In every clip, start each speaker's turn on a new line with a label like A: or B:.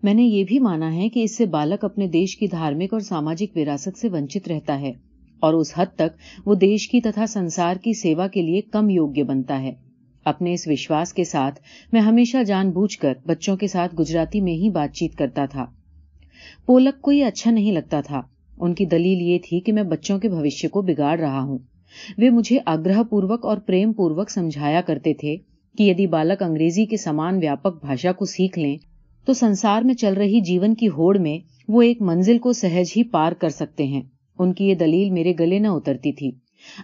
A: मैंने ये भी माना है कि इससे बालक अपने देश की धार्मिक और सामाजिक विरासत से वंचित रहता है और उस हद तक वो देश की तथा संसार की सेवा के लिए कम योग्य बनता है। अपने इस विश्वास के साथ मैं हमेशा जानबूझकर बच्चों के साथ गुजराती में ही बातचीत करता था। पोलक को ये अच्छा नहीं लगता था। उनकी दलील ये थी कि मैं बच्चों के भविष्य को बिगाड़ रहा हूँ। वे मुझे आग्रहपूर्वक और प्रेम पूर्वक समझाया करते थे कि यदि बालक अंग्रेजी के समान व्यापक भाषा को सीख लें तो संसार में चल रही जीवन की होड़ में वो एक मंजिल को सहज ही पार कर सकते हैं। उनकी ये दलील मेरे गले न उतरती थी।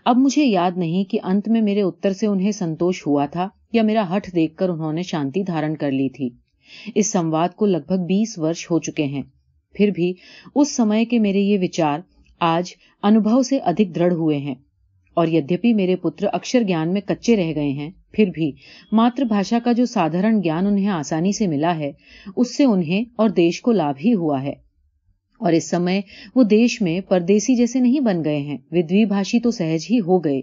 A: अब मुझे याद नहीं कि अंत में मेरे उत्तर से उन्हें संतोष हुआ था या मेरा हठ देखकर उन्होंने शांति धारण कर ली थी। इस संवाद को लगभग 20 वर्ष हो चुके हैं। फिर भी उस समय के मेरे ये विचार आज अनुभव से अधिक दृढ़ हुए हैं और यद्यपि मेरे पुत्र अक्षर ज्ञान में कच्चे रह गए हैं, फिर भी मातृभाषा का जो साधारण ज्ञान उन्हें आसानी से मिला है, उससे उन्हें और देश को लाभ ही हुआ है। और इस समय वो देश में परदेसी जैसे नहीं बन गए हैं, वे द्विभाषी तो सहज ही हो गए,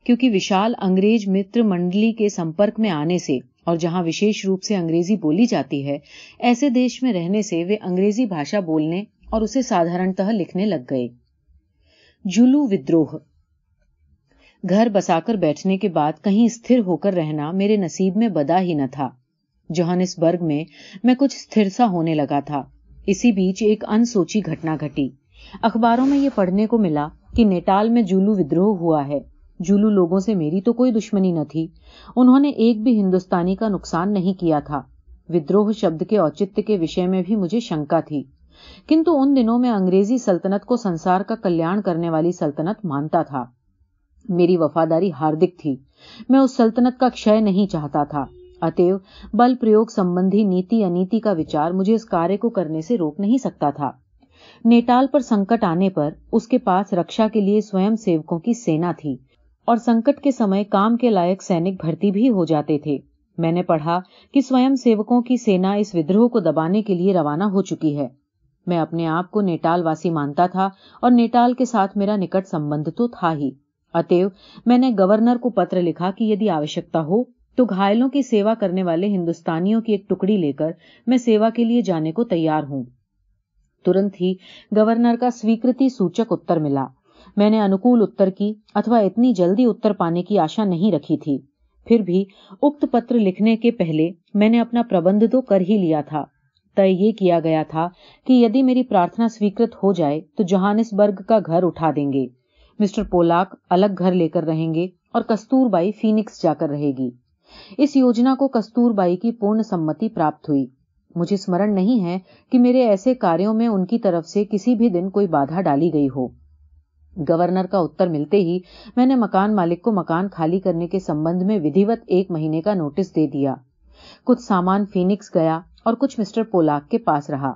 A: क्योंकि विशाल अंग्रेज मित्र मंडली के संपर्क में आने से और जहां विशेष रूप से अंग्रेजी बोली जाती है, ऐसे देश में रहने से वे अंग्रेजी भाषा बोलने और उसे साधारणतः लिखने लग गए। जुलू विद्रोह। घर बसाकर बैठने के बाद कहीं स्थिर होकर रहना मेरे नसीब में बदा ही न था। जोहानिसबर्ग में मैं कुछ स्थिर सा होने लगा था। इसी बीच एक अनसोची घटना घटी। अखबारों में ये पढ़ने को मिला कि नेटाल में जुलू विद्रोह हुआ है। जुलू लोगों से मेरी तो कोई दुश्मनी न थी। उन्होंने एक भी हिंदुस्तानी का नुकसान नहीं किया था। विद्रोह शब्द के औचित्य के विषय में भी मुझे शंका थी, किंतु उन दिनों में अंग्रेजी सल्तनत को संसार का कल्याण करने वाली सल्तनत मानता था। मेरी वफादारी हार्दिक थी। मैं उस सल्तनत का क्षय नहीं चाहता था। अतएव बल प्रयोग संबंधी नीति अनीति का विचार मुझे इस कार्य को करने से रोक नहीं सकता था। नेटाल पर संकट आने पर उसके पास रक्षा के लिए स्वयं सेवकों की सेना थी और संकट के समय काम के लायक सैनिक भर्ती भी हो जाते थे। मैंने पढ़ा कि स्वयं सेवकों की सेना इस विद्रोह को दबाने के लिए रवाना हो चुकी है। मैं अपने आप को नेटाल वासी मानता था और नेटाल के साथ मेरा निकट संबंध तो था ही। अतएव मैंने गवर्नर को पत्र लिखा कि यदि आवश्यकता हो तो घायलों की सेवा करने वाले हिंदुस्तानियों की एक टुकड़ी लेकर मैं सेवा के लिए जाने को तैयार हूं। तुरंत ही गवर्नर का स्वीकृति सूचक उत्तर मिला। मैंने अनुकूल उत्तर की अथवा इतनी जल्दी उत्तर पाने की आशा नहीं रखी थी। फिर भी उक्त पत्र लिखने के पहले मैंने अपना प्रबंध तो कर ही लिया था। तय ये किया गया था कि यदि मेरी प्रार्थना स्वीकृत हो जाए तो जोहानिसबर्ग का घर उठा देंगे। मिस्टर पोलाक अलग घर लेकर रहेंगे और कस्तूरबाई फीनिक्स जाकर रहेगी। इस योजना को कस्तूरबाई की पूर्ण सम्मति प्राप्त हुई। मुझे स्मरण नहीं है कि मेरे ऐसे कार्यों में उनकी तरफ से किसी भी दिन कोई बाधा डाली गई हो। गवर्नर का उत्तर मिलते ही मैंने मकान मालिक को मकान खाली करने के संबंध में विधिवत 1 महीने का नोटिस दे दिया। कुछ सामान फीनिक्स गया और कुछ मिस्टर पोलाक के पास रहा।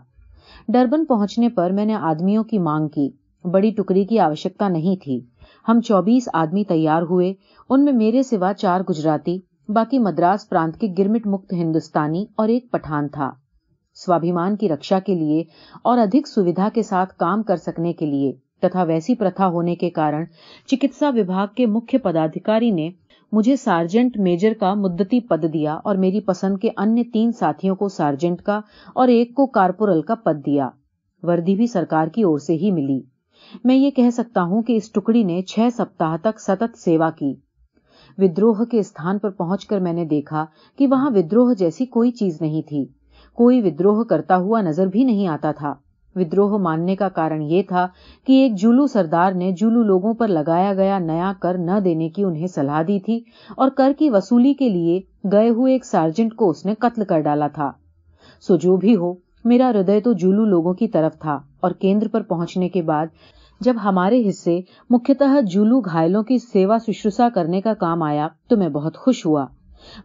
A: डरबन पहुंचने पर मैंने आदमियों की मांग की। बड़ी टुकड़ी की आवश्यकता नहीं थी। हम 24 आदमी तैयार हुए। उनमें मेरे सिवा 4 गुजराती, बाकी मद्रास प्रांत के गिरमिट मुक्त हिंदुस्तानी और एक पठान था। स्वाभिमान की रक्षा के लिए और अधिक सुविधा के साथ काम कर सकने के लिए तथा वैसी प्रथा होने के कारण चिकित्सा विभाग के मुख्य पदाधिकारी ने मुझे सार्जेंट मेजर का मुद्दती पद दिया और मेरी पसंद के अन्य 3 साथियों को सार्जेंट का और एक को कारपोरल का पद दिया। वर्दी भी सरकार की ओर से ही मिली। मैं ये कह सकता हूं कि इस टुकड़ी ने 6 सप्ताह तक सतत सेवा की। विद्रोह के स्थान पर पहुंचकर मैंने देखा कि वहां विद्रोह जैसी कोई चीज नहीं थी। कोई विद्रोह करता हुआ नजर भी नहीं आता था। विद्रोह मानने का कारण ये था कि एक जुलू सरदार ने जुलू लोगों पर लगाया गया नया कर न देने की उन्हें सलाह दी थी और कर की वसूली के लिए गए हुए एक सार्जेंट को उसने कत्ल कर डाला था। सो जो भी हो, मेरा हृदय तो जुलू लोगों की तरफ था और केंद्र पर पहुंचने के बाद जब हमारे हिस्से मुख्यतः जुलू घायलों की सेवा शुश्रूषा करने का काम आया तो मैं बहुत खुश हुआ।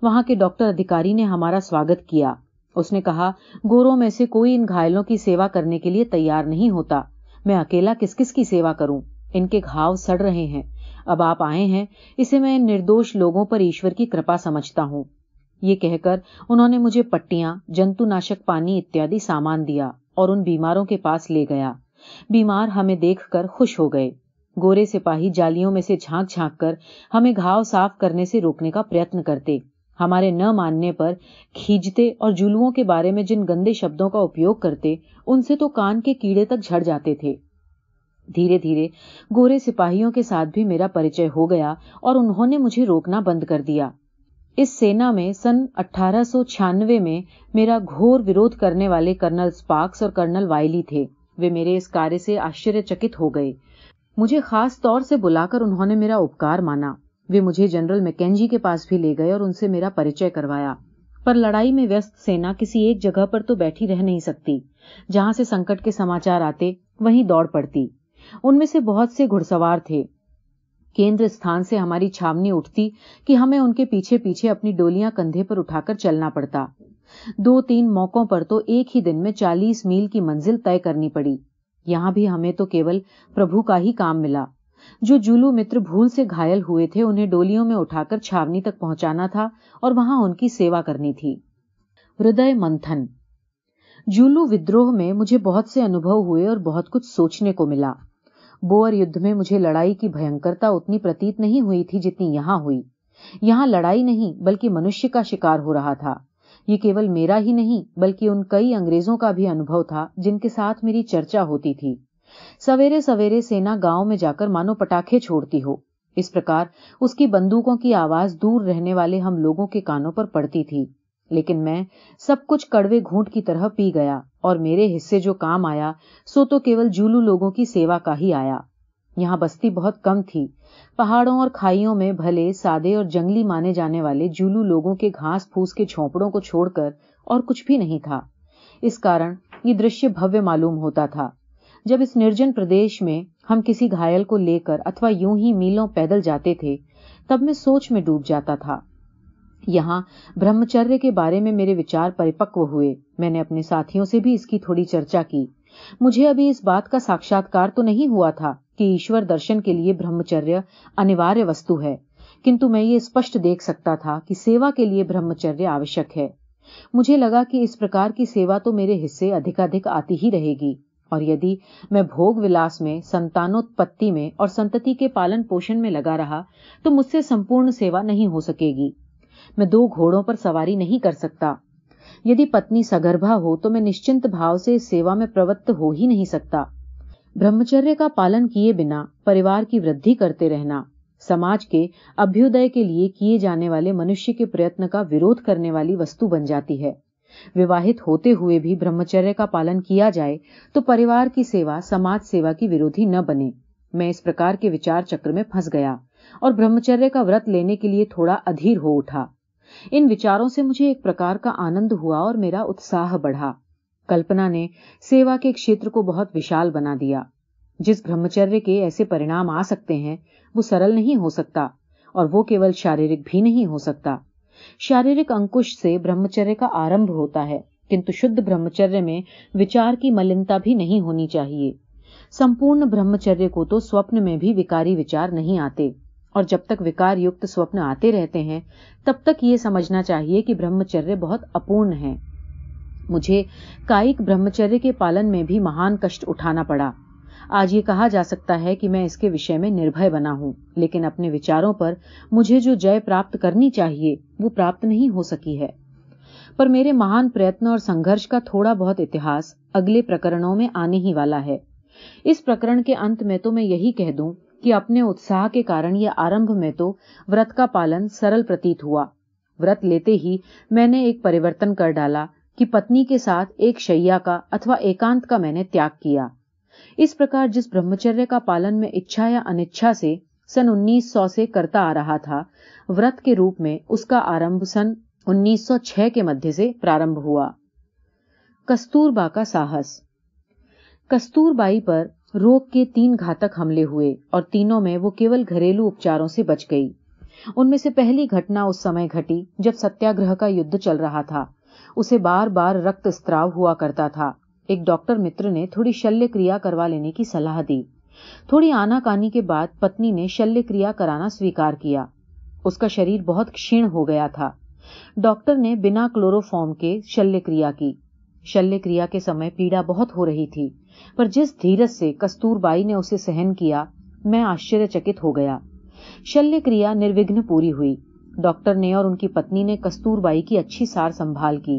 A: वहां के डॉक्टर अधिकारी ने हमारा स्वागत किया। उसने कहा, गोरों में से कोई इन घायलों की सेवा करने के लिए तैयार नहीं होता। मैं अकेला किस किस की सेवा करूं? इनके घाव सड़ रहे हैं। अब आप आए हैं, इसे मैं निर्दोष लोगों पर ईश्वर की कृपा समझता हूं। ये कहकर उन्होंने मुझे पट्टियां, जंतुनाशक पानी इत्यादि सामान दिया और उन बीमारों के पास ले गया। बीमार हमें देखकर खुश हो गए। गोरे सिपाही जालियों में से झांक झांक कर हमें घाव साफ करने से रोकने का प्रयत्न करते। हमारे न मानने पर खींचते और जुलुओं के बारे में जिन गंदे शब्दों का उपयोग करते, उनसे तो कान के कीड़े तक झड़ जाते थे। धीरे धीरे गोरे सिपाहियों के साथ भी मेरा परिचय हो गया और उन्होंने मुझे रोकना बंद कर दिया। इस सेना में सन 1896 में मेरा घोर विरोध करने वाले कर्नल स्पार्क्स और कर्नल वाइली थे। वे मेरे इस कार्य से आश्चर्यचकित हो गए। मुझे खास तौर से बुलाकर उन्होंने मेरा उपकार माना। वे मुझे जनरल मैकेंजी के पास भी ले गए और उनसे मेरा परिचय करवाया। पर लड़ाई में व्यस्त सेना किसी एक जगह पर तो बैठी रह नहीं सकती। जहां से संकट के समाचार आते वहीं दौड़ पड़ती। उनमें से बहुत से घुड़सवार थे। केंद्र स्थान से हमारी छावनी उठती कि हमें उनके पीछे पीछे अपनी डोलियां कंधे पर उठाकर चलना पड़ता। 2-3 मौकों पर तो एक ही दिन में 40 मील की मंजिल तय करनी पड़ी। यहां भी हमें तो केवल प्रभु का ही काम मिला। जो जुलू मित्र भूल से घायल हुए थे, उन्हें डोलियों में उठाकर छावनी तक पहुंचाना था और वहां उनकी सेवा करनी थी। हृदय मंथन। जुलू विद्रोह में मुझे बहुत से अनुभव हुए और बहुत कुछ सोचने को मिला। बोअर युद्ध में मुझे लड़ाई की भयंकरता उतनी प्रतीत नहीं हुई थी जितनी यहां हुई। यहां लड़ाई नहीं बल्कि मनुष्य का शिकार हो रहा था। ये केवल मेरा ही नहीं बल्कि उन कई अंग्रेजों का भी अनुभव था जिनके साथ मेरी चर्चा होती थी। सवेरे सवेरे सेना गांव में जाकर मानो पटाखे छोड़ती हो, इस प्रकार उसकी बंदूकों की आवाज दूर रहने वाले हम लोगों के कानों पर पड़ती थी। लेकिन मैं सब कुछ कड़वे घूंट की तरह पी गया और मेरे हिस्से जो काम आया सो तो केवल जुलू लोगों की सेवा का ही आया। यहाँ बस्ती बहुत कम थी। पहाड़ों और खाइयों में भले सादे और जंगली माने जाने वाले जुलू लोगों के घास फूस के झोंपड़ों को छोड़कर और कुछ भी नहीं था। इस कारण ये दृश्य भव्य मालूम होता था। जब इस निर्जन प्रदेश में हम किसी घायल को लेकर अथवा यूं ही मीलों पैदल जाते थे, तब मैं सोच में डूब जाता था। यहाँ ब्रह्मचर्य के बारे में मेरे विचार परिपक्व हुए। मैंने अपने साथियों से भी इसकी थोड़ी चर्चा की। मुझे अभी इस बात का साक्षात्कार तो नहीं हुआ था कि ईश्वर दर्शन के लिए ब्रह्मचर्य अनिवार्य वस्तु है, किंतु मैं ये स्पष्ट देख सकता था कि सेवा के लिए ब्रह्मचर्य आवश्यक है। मुझे लगा कि इस प्रकार की सेवा तो मेरे हिस्से अधिकाधिक आती ही रहेगी, और यदि मैं भोग विलास में, संतानोत्पत्ति में और संतति के पालन पोषण में लगा रहा तो मुझसे संपूर्ण सेवा नहीं हो सकेगी। मैं 2 घोड़ों पर सवारी नहीं कर सकता। यदि पत्नी सगर्भा हो तो मैं निश्चिंत भाव से इस सेवा में प्रवृत्त हो ही नहीं सकता। ब्रह्मचर्य का पालन किए बिना परिवार की वृद्धि करते रहना समाज के अभ्युदय के लिए किए जाने वाले मनुष्य के प्रयत्न का विरोध करने वाली वस्तु बन जाती है। विवाहित होते हुए भी ब्रह्मचर्य का पालन किया जाए तो परिवार की सेवा समाज सेवा की विरोधी न बने। मैं इस प्रकार के विचार चक्र में फंस गया और ब्रह्मचर्य का व्रत लेने के लिए थोड़ा अधीर हो उठा। इन विचारों से मुझे एक प्रकार का आनंद हुआ और मेरा उत्साह बढ़ा। कल्पना ने सेवा के क्षेत्र को बहुत विशाल बना दिया। जिस ब्रह्मचर्य के ऐसे परिणाम आ सकते हैं वो सरल नहीं हो सकता, और वो केवल शारीरिक भी नहीं हो सकता। शारीरिक अंकुश से ब्रह्मचर्य का आरंभ होता है, किंतु शुद्ध ब्रह्मचर्य में विचार की मलिनता भी नहीं होनी चाहिए। संपूर्ण ब्रह्मचर्य को तो स्वप्न में भी विकारी विचार नहीं आते, और जब तक विकार युक्त स्वप्न आते रहते हैं तब तक ये समझना चाहिए कि ब्रह्मचर्य बहुत अपूर्ण है। मुझे कायिक ब्रह्मचर्य के पालन में भी महान कष्ट उठाना पड़ा। आज ये कहा जा सकता है कि मैं इसके विषय में निर्भय बना हूं, लेकिन अपने विचारों पर मुझे जो जय प्राप्त करनी चाहिए वो प्राप्त नहीं हो सकी है। पर मेरे महान प्रयत्न और संघर्ष का थोड़ा बहुत इतिहास अगले प्रकरणों में आने ही वाला है। इस प्रकरण के अंत में तो मैं यही कह दूं कि अपने उत्साह के कारण या आरंभ में तो व्रत का पालन सरल प्रतीत हुआ। व्रत लेते ही मैंने एक परिवर्तन कर डाला कि पत्नी के साथ एक शैया का अथवा एकांत का मैंने त्याग किया। इस प्रकार जिस ब्रह्मचर्य का पालन में इच्छा या अनिच्छा से सन 1900 से करता आ रहा था, व्रत के रूप में उसका आरंभ सन 1906 के मध्य से प्रारंभ हुआ। कस्तूरबा का साहस। कस्तूरबाई पर रोग के 3 घातक हमले हुए और तीनों में वो केवल घरेलू उपचारों से बच गई। उनमें से पहली घटना उस समय घटी जब सत्याग्रह का युद्ध चल रहा था। उसे बार बार रक्त स्त्राव हुआ करता था। एक डॉक्टर मित्र ने थोड़ी शल्य क्रिया करवा लेने की सलाह दी। थोड़ी आनाकानी के बाद पत्नी ने शल्य क्रिया कराना स्वीकार किया। उसका शरीर बहुत क्षीण हो गया था। डॉक्टर ने बिना क्लोरोफॉर्म के शल्य क्रिया की। शल्य क्रिया के समय पीड़ा बहुत हो रही थी, पर जिस धीरज से कस्तूरबाई ने उसे सहन किया, मैं आश्चर्यचकित हो गया। शल्य क्रिया निर्विघ्न पूरी हुई। डॉक्टर ने और उनकी पत्नी ने कस्तूरबाई की अच्छी सार संभाल की।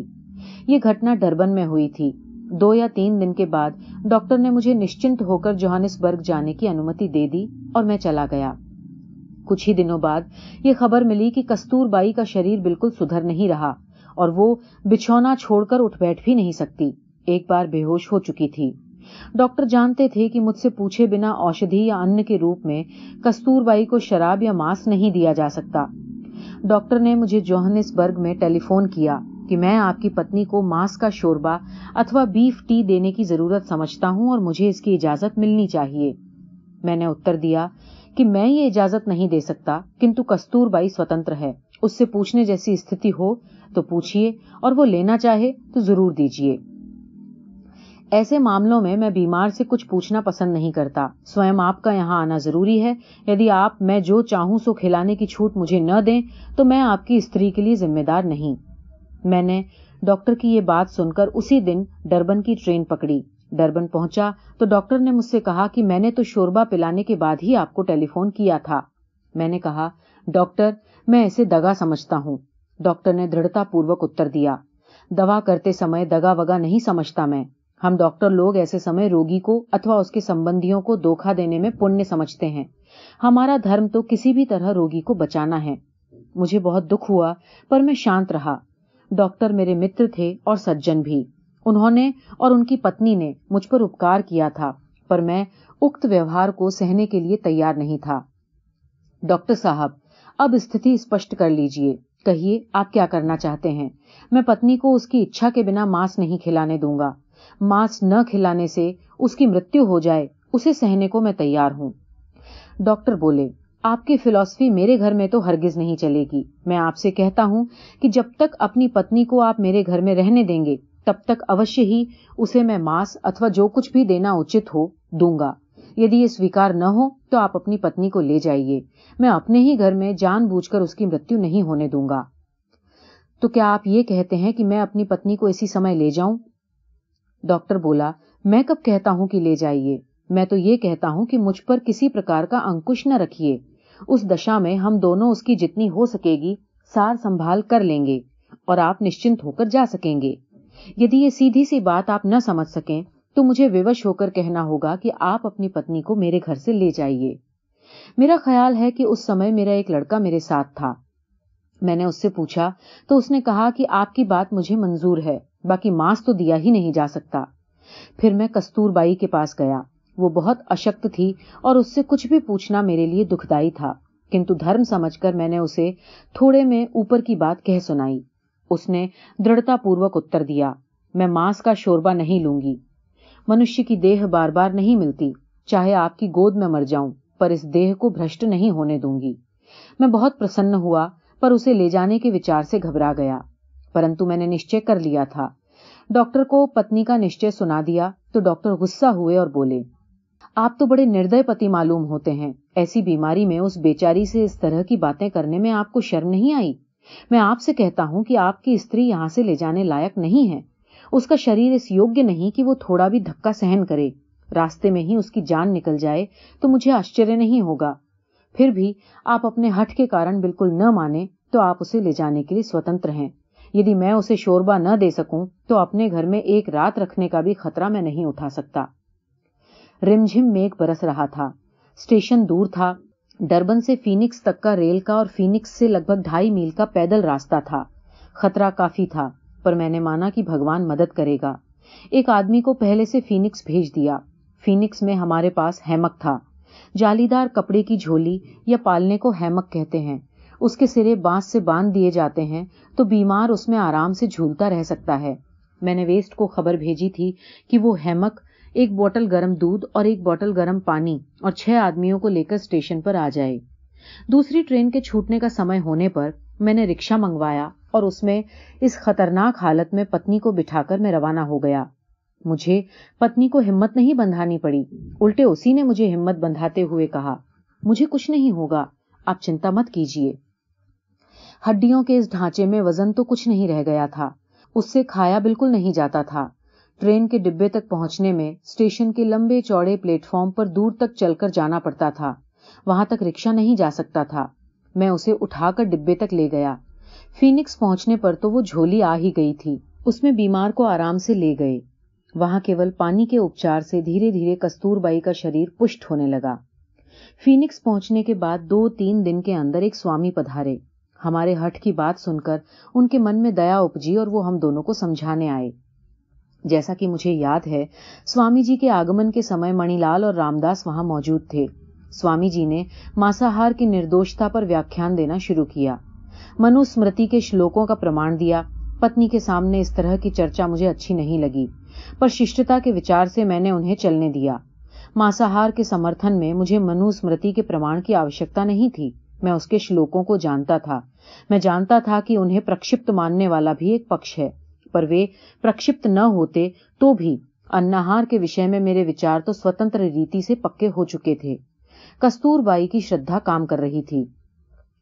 A: ये घटना डरबन में हुई थी। 2 या 3 दिन के बाद डॉक्टर ने मुझे निश्चिंत होकर जोहानिसबर्ग जाने की अनुमति दे दी और मैं चला गया। कुछ ही दिनों बाद ये खबर मिली कि कस्तूरबाई का शरीर बिल्कुल सुधर नहीं रहा और वो बिछौना छोड़कर उठ बैठ भी नहीं सकती। एक बार बेहोश हो चुकी थी। डॉक्टर जानते थे कि मुझसे पूछे बिना औषधि या अन्न के रूप में कस्तूरबाई को शराब या मांस नहीं दिया जा सकता। डॉक्टर ने मुझे जोहानिसबर्ग में टेलीफोन किया कि मैं आपकी पत्नी को मांस का शोरबा अथवा बीफ टी देने की जरूरत समझता हूं और मुझे इसकी इजाजत मिलनी चाहिए। मैंने उत्तर दिया कि मैं ये इजाजत नहीं दे सकता, किंतु कस्तूरबाई स्वतंत्र है। उससे पूछने जैसी स्थिति हो तो पूछिए और वो लेना चाहे तो जरूर दीजिए। ऐसे मामलों में मैं बीमार से कुछ पूछना पसंद नहीं करता। स्वयं आपका यहाँ आना जरूरी है। यदि आप मैं जो चाहूं सो खिलाने की छूट मुझे न दें तो मैं आपकी स्त्री के लिए जिम्मेदार नहीं। मैंने डॉक्टर की ये बात सुनकर उसी दिन डरबन की ट्रेन पकड़ी। डरबन पहुंचा तो डॉक्टर ने मुझसे कहा कि मैंने तो शोरबा पिलाने के बाद ही आपको टेलीफोन किया था। मैंने कहा, डॉक्टर, मैं इसे दगा समझता हूं। डॉक्टर ने दृढ़तापूर्वक उत्तर दिया, दवा करते समय दगा वगा नहीं समझता मैं। हम डॉक्टर लोग ऐसे समय रोगी को अथवा उसके संबंधियों को धोखा देने में पुण्य समझते हैं। हमारा धर्म तो किसी भी तरह रोगी को बचाना है। मुझे बहुत दुख हुआ पर मैं शांत रहा। डॉक्टर मेरे मित्र थे और सज्जन भी। उन्होंने और उनकी पत्नी ने मुझ पर उपकार किया था, पर मैं उक्त व्यवहार को सहने के लिए तैयार नहीं था। डॉक्टर साहब, अब स्थिति स्पष्ट कर लीजिए। कहिए आप क्या करना चाहते हैं। मैं पत्नी को उसकी इच्छा के बिना मांस नहीं खिलाने दूंगा। मांस न खिलाने से उसकी मृत्यु हो जाए, उसे सहने को मैं तैयार हूं। डॉक्टर बोले, आपकी फिलॉसफी मेरे घर में तो हरगिज नहीं चलेगी। मैं आपसे कहता हूं कि जब तक अपनी पत्नी को आप मेरे घर में रहने देंगे तब तक अवश्य ही उसे मैं मांस अथवा जो कुछ भी देना उचित हो दूंगा। यदि ये स्वीकार न हो तो आप अपनी पत्नी को ले जाइए। मैं अपने ही घर में जानबूझकर उसकी मृत्यु नहीं होने दूंगा। तो क्या आप ये कहते हैं कि मैं अपनी पत्नी को इसी समय ले जाऊं? डॉक्टर बोला, मैं कब कहता हूं कि ले जाइए। मैं तो ये कहता हूं कि मुझ पर किसी प्रकार का अंकुश न रखिए। उस दशा में हम दोनों उसकी जितनी हो सकेगी सार संभाल कर लेंगे और आप निश्चिंत होकर जा सकेंगे। यदि ये सीधी सी बात आप न समझ सकें तो मुझे विवश होकर कहना होगा कि आप अपनी पत्नी को मेरे घर से ले जाइए। मेरा ख्याल है कि उस समय मेरा एक लड़का मेरे साथ था। मैंने उससे पूछा तो उसने कहा कि आपकी बात मुझे मंजूर है, बाकी मांस तो दिया ही नहीं जा सकता। फिर मैं कस्तूरबाई के पास गया। वो बहुत अशक्त थी और उससे कुछ भी पूछना मेरे लिए दुखदाई था, किंतु धर्म समझकर मैंने उसे थोड़े में ऊपर की बात कह सुनाई। उसने दृढ़तापूर्वक उत्तर दिया, मैं मांस का शोरबा नहीं लूंगी। मनुष्य की देह बार बार नहीं मिलती। चाहे आपकी गोद में मर जाऊं, पर इस देह को भ्रष्ट नहीं होने दूंगी। मैं बहुत प्रसन्न हुआ, पर उसे ले जाने के विचार से घबरा गया। परंतु मैंने निश्चय कर लिया था। डॉक्टर को पत्नी का निश्चय सुना दिया तो डॉक्टर गुस्सा हुए और बोले, आप तो बड़े निर्दय पति मालूम होते हैं। ऐसी बीमारी में उस बेचारी से इस तरह की बातें करने में आपको शर्म नहीं आई? मैं आपसे कहता हूं कि आपकी स्त्री यहां से ले जाने लायक नहीं है। उसका शरीर इस योग्य नहीं कि वो थोड़ा भी धक्का सहन करे। रास्ते में ही उसकी जान निकल जाए तो मुझे आश्चर्य नहीं होगा। फिर भी आप अपने हठ के कारण बिल्कुल न माने तो आप उसे ले जाने के लिए स्वतंत्र हैं। यदि मैं उसे शोरबा न दे सकूं तो अपने घर में एक रात रखने का भी खतरा मैं नहीं उठा सकता। रिमझिम मेघ बरस रहा था। स्टेशन दूर था। डरबन से फीनिक्स तक का रेल का और फीनिक्स से लगभग 2.5 मील का पैदल रास्ता था। खतरा काफी था, पर मैंने माना कि भगवान मदद करेगा। एक आदमी को पहले से फीनिक्स भेज दिया। फीनिक्स में हमारे पास हैमक था। जालीदार कपड़े की झोली या पालने को हैमक कहते हैं। उसके सिरे बांस से बांध दिए जाते हैं तो बीमार उसमें आराम से झूलता रह सकता है। मैंने वेस्ट को खबर भेजी थी कि वो हैमक 1 बोतल गर्म दूध और 1 बोतल गर्म पानी और 6 आदमियों को लेकर स्टेशन पर आ जाए। दूसरी ट्रेन के छूटने का समय होने पर मैंने रिक्शा मंगवाया और उसमें इस खतरनाक हालत में पत्नी को बिठाकर मैं रवाना हो गया। मुझे पत्नी को हिम्मत नहीं बंधानी पड़ी, उल्टे उसी ने मुझे हिम्मत बंधाते हुए कहा, मुझे कुछ नहीं होगा, आप चिंता मत कीजिए। हड्डियों के इस ढांचे में वजन तो कुछ नहीं रह गया था। उससे खाया बिल्कुल नहीं जाता था। ट्रेन के डिब्बे तक पहुंचने में स्टेशन के लंबे चौड़े प्लेटफॉर्म पर दूर तक चलकर जाना पड़ता था। वहां तक रिक्शा नहीं जा सकता था। मैं उसे उठाकर डिब्बे तक ले गया। फीनिक्स पहुंचने पर तो वो झोली आ ही गई थी। उसमें बीमार को आराम से ले गए। वहां केवल पानी के उपचार से धीरे धीरे कस्तूरबाई का शरीर पुष्ट होने लगा। फीनिक्स पहुंचने के बाद 2-3 दिन के अंदर एक स्वामी पधारे। हमारे हठ की बात सुनकर उनके मन में दया उपजी और वो हम दोनों को समझाने आए। जैसा कि मुझे याद है, स्वामी जी के आगमन के समय मणिलाल और रामदास वहां मौजूद थे। स्वामी जी ने मांसाहार की निर्दोषता पर व्याख्यान देना शुरू किया। मनुस्मृति के श्लोकों का प्रमाण दिया। पत्नी के सामने इस तरह की चर्चा मुझे अच्छी नहीं लगी, पर शिष्टता के विचार से मैंने उन्हें चलने दिया। मांसाहार के समर्थन में मुझे मनुस्मृति के प्रमाण की आवश्यकता नहीं थी। मैं उसके श्लोकों को जानता था। मैं जानता था कि उन्हें प्रक्षिप्त मानने वाला भी एक पक्ष है, पर वे प्रक्षिप्त न होते तो भी अन्नाहार के विषय में मेरे विचार तो स्वतंत्र रीति से पक्के हो चुके थे। कस्तूरबाई की श्रद्धा काम कर रही थी।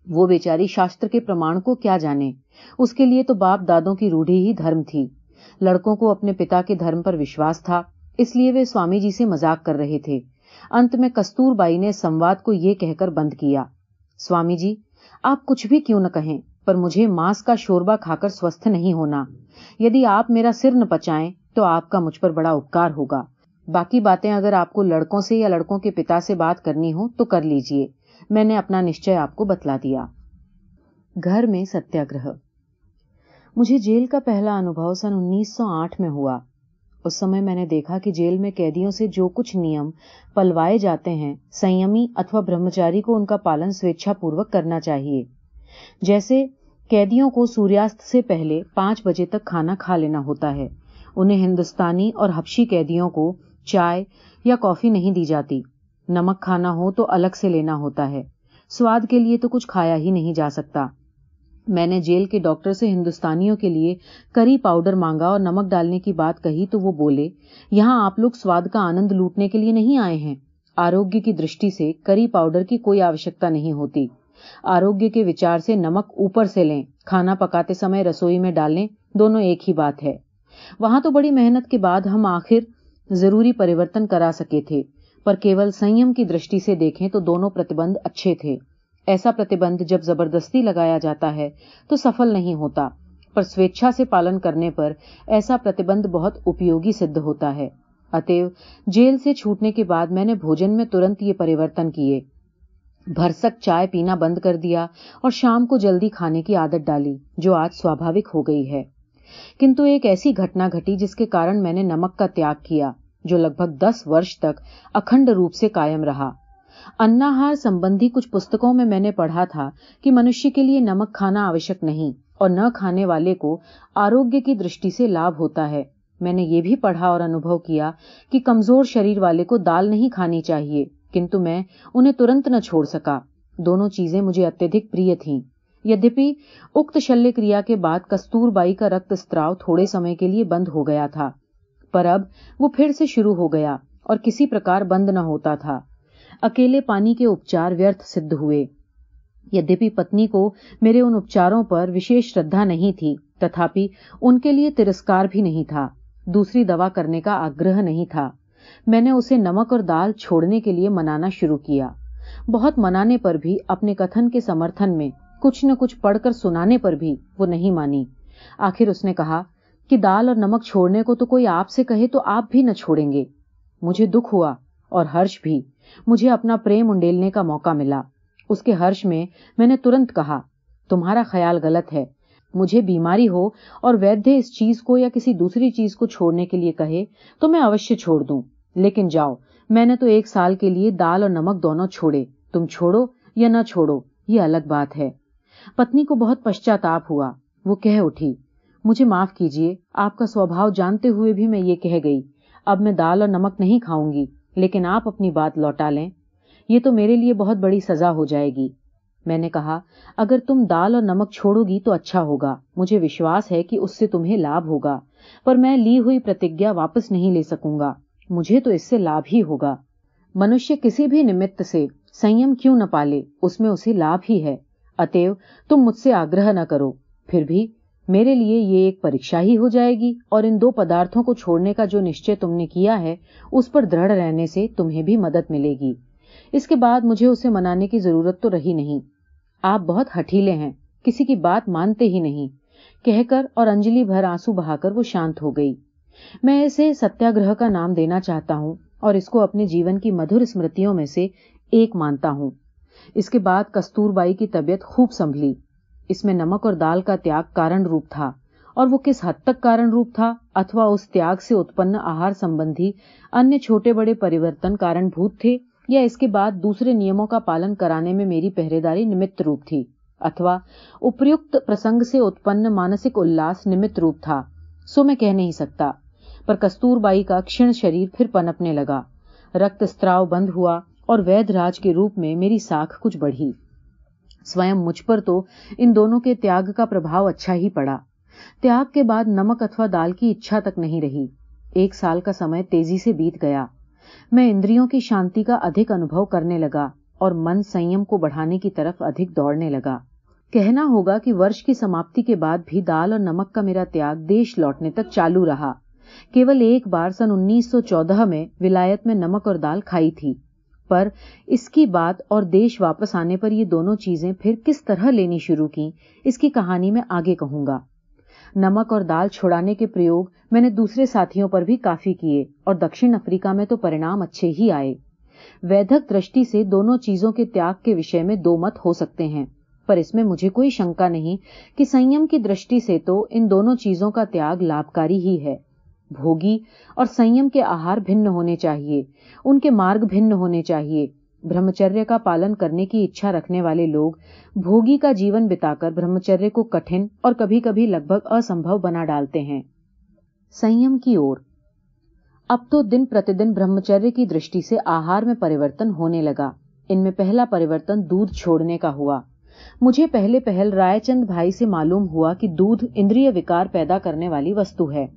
A: वो बेचारी शास्त्र के प्रमाण को क्या जाने। उसके लिए तो बाप दादों की रूढ़ी ही धर्म थी। लड़कों को अपने पिता के धर्म पर विश्वास था, इसलिए वे स्वामी जी से मजाक कर रहे थे। अंत में कस्तूरबाई ने संवाद को ये कहकर बंद किया, स्वामी जी, आप कुछ भी क्यों न कहें, पर मुझे मांस का शोरबा खाकर स्वस्थ नहीं होना। यदि आप मेरा सिर न पचाएं तो आपका मुझ पर बड़ा उपकार होगा। बाकी बातें अगर आपको लड़कों से या लड़कों के पिता से बात करनी हो तो कर लीजिए। मैंने अपना निश्चय आपको बतला दिया। घर में सत्याग्रह। मुझे जेल का पहला अनुभव सन 1908 में हुआ। उस समय मैंने देखा कि जेल में कैदियों से जो कुछ नियम पलवाए जाते हैं, संयमी अथवा ब्रह्मचारी को उनका पालन स्वेच्छापूर्वक करना चाहिए। जैसे कैदियों को सूर्यास्त से पहले 5 बजे तक खाना खा लेना होता है। उन्हें हिंदुस्तानी और हबशी कैदियों को चाय या कॉफी नहीं दी जाती। नमक खाना हो तो अलग से लेना होता है। स्वाद के लिए तो कुछ खाया ही नहीं जा सकता। मैंने जेल के डॉक्टर से हिंदुस्तानियों के लिए करी पाउडर मांगा और नमक डालने की बात कही तो वो बोले, यहाँ आप लोग स्वाद का आनंद लूटने के लिए नहीं आए हैं। आरोग्य की दृष्टि से करी पाउडर की कोई आवश्यकता नहीं होती। आरोग्य के विचार से नमक ऊपर से लें, खाना पकाते समय रसोई में डालें, दोनों एक ही बात है। वहां तो बड़ी मेहनत के बाद हम आखिर जरूरी परिवर्तन करा सके थे, पर केवल संयम की दृष्टि से देखें तो दोनों प्रतिबंध अच्छे थे। ऐसा प्रतिबंध जब जबरदस्ती लगाया जाता है तो सफल नहीं होता, पर स्वेच्छा से पालन करने पर ऐसा प्रतिबंध बहुत उपयोगी सिद्ध होता है। अतएव जेल से छूटने के बाद मैंने भोजन में तुरंत ये परिवर्तन किए। भरसक चाय पीना बंद कर दिया और शाम को जल्दी खाने की आदत डाली, जो आज स्वाभाविक हो गई है। किंतु एक ऐसी घटना घटी जिसके कारण मैंने नमक का त्याग किया, जो लगभग 10 वर्ष तक अखंड रूप से कायम रहा। अन्नाहार संबंधी कुछ पुस्तकों में मैंने पढ़ा था कि मनुष्य के लिए नमक खाना आवश्यक नहीं और न खाने वाले को आरोग्य की दृष्टि से लाभ होता है। मैंने ये भी पढ़ा और अनुभव किया कि कमजोर शरीर वाले को दाल नहीं खानी चाहिए, किंतु मैं उन्हें तुरंत न छोड़ सका। दोनों चीजें मुझे अत्यधिक प्रिय थीं। यद्यपि उक्त शल्य क्रिया के बाद कस्तूरबाई का रक्तस्राव थोड़े समय के लिए बंद हो गया था, पर अब वो फिर से शुरू हो गया और किसी प्रकार बंद न होता था। अकेले पानी के उपचार व्यर्थ सिद्ध हुए। यद्यपि पत्नी को मेरे उन उपचारों पर विशेष श्रद्धा नहीं थी, तथापि उनके लिए तिरस्कार भी नहीं था। दूसरी दवा करने का आग्रह नहीं था। मैंने उसे नमक और दाल छोड़ने के लिए मनाना शुरू किया। बहुत मनाने पर भी, अपने कथन के समर्थन में कुछ न कुछ पढ़कर सुनाने पर भी वो नहीं मानी। आखिर उसने कहा कि दाल और नमक छोड़ने को तो कोई आपसे कहे तो आप भी न छोड़ेंगे। मुझे दुख हुआ और हर्ष भी। मुझे अपना प्रेम उंडेलने का मौका मिला। उसके हर्ष में मैंने तुरंत कहा, तुम्हारा ख्याल गलत है। मुझे बीमारी हो और वैद्य इस चीज को या किसी दूसरी चीज को छोड़ने के लिए कहे तो मैं अवश्य छोड़ दूं, लेकिन जाओ, मैंने तो 1 साल के लिए दाल और नमक दोनों छोड़े। तुम छोड़ो या न छोड़ो, ये अलग बात है। पत्नी को बहुत पश्चाताप हुआ। वो कह उठी, मुझे माफ कीजिए, आपका स्वभाव जानते हुए भी मैं ये कह गई। अब मैं दाल और नमक नहीं खाऊंगी, लेकिन आप अपनी बात लौटा लें। ये तो मेरे लिए बहुत बड़ी सजा हो जाएगी। मैंने कहा, अगर तुम दाल और नमक छोड़ोगी तो अच्छा होगा। मुझे विश्वास है कि उससे तुम्हें लाभ होगा, पर मैं ली हुई प्रतिज्ञा वापस नहीं ले सकूंगा। मुझे तो इससे लाभ ही होगा। मनुष्य किसी भी निमित्त से संयम क्यों न पाले, उसमें उसे लाभ ही है। अतएव तुम मुझसे आग्रह न करो। फिर भी मेरे लिए ये एक परीक्षा ही हो जाएगी, और इन 2 पदार्थों को छोड़ने का जो निश्चय तुमने किया है, उस पर दृढ़ रहने से तुम्हें भी मदद मिलेगी। इसके बाद मुझे उसे मनाने की जरूरत तो रही नहीं। आप बहुत हठीले हैं, किसी की बात मानते ही नहीं, कहकर और अंजलि भर आंसू बहाकर वो शांत हो गई। मैं इसे सत्याग्रह का नाम देना चाहता हूँ और इसको अपने जीवन की मधुर स्मृतियों में से एक मानता हूँ। इसके बाद कस्तूरबाई की तबीयत खूब संभली। इसमें नमक और दाल का त्याग कारण रूप था, और वो किस हद तक कारण रूप था अथवा उस त्याग से उत्पन्न आहार संबंधी अन्य छोटे बड़े परिवर्तन कारणभूत थे, या इसके बाद दूसरे नियमों का पालन कराने में मेरी पहरेदारी निमित्त रूप थी, अथवा उपर्युक्त प्रसंग से उत्पन्न मानसिक उल्लास निमित्त रूप था, सो मैं कह नहीं सकता। पर कस्तूरबाई का क्षीण शरीर फिर पनपने लगा, रक्तस्राव बंद हुआ और वैधराज के रूप में मेरी साख कुछ बढ़ी। स्वयं मुझ पर तो इन दोनों के त्याग का प्रभाव अच्छा ही पड़ा। त्याग के बाद नमक अथवा दाल की इच्छा तक नहीं रही। 1 साल का समय तेजी से बीत गया। मैं इंद्रियों की शांति का अधिक अनुभव करने लगा और मन संयम को बढ़ाने की तरफ अधिक दौड़ने लगा। कहना होगा कि वर्ष की समाप्ति के बाद भी दाल और नमक का मेरा त्याग देश लौटने तक चालू रहा। केवल एक बार सन 1914 में विलायत में नमक और दाल खाई थी, पर इसकी बात और देश वापस आने पर ये दोनों चीजें फिर किस तरह लेनी शुरू की, इसकी कहानी मैं आगे कहूंगा। नमक और दाल छुड़ाने के प्रयोग मैंने दूसरे साथियों पर भी काफी किए और दक्षिण अफ्रीका में तो परिणाम अच्छे ही आए। वैधक दृष्टि से दोनों चीजों के त्याग के विषय में दो मत हो सकते हैं, पर इसमें मुझे कोई शंका नहीं कि संयम की दृष्टि से तो इन दोनों चीजों का त्याग लाभकारी ही है। भोगी और संयम के आहार भिन्न होने चाहिए, उनके मार्ग भिन्न होने चाहिए। ब्रह्मचर्य का पालन करने की इच्छा रखने वाले लोग भोगी का जीवन बिताकर ब्रह्मचर्य को कठिन और कभी कभी लगभग असंभव बना डालते हैं। संयम की ओर अब तो दिन प्रतिदिन ब्रह्मचर्य की दृष्टि से आहार में परिवर्तन होने लगा। इनमें पहला परिवर्तन दूध छोड़ने का हुआ। मुझे पहले पहल रायचंद भाई से मालूम हुआ कि दूध इंद्रिय विकार पैदा करने वाली वस्तु है।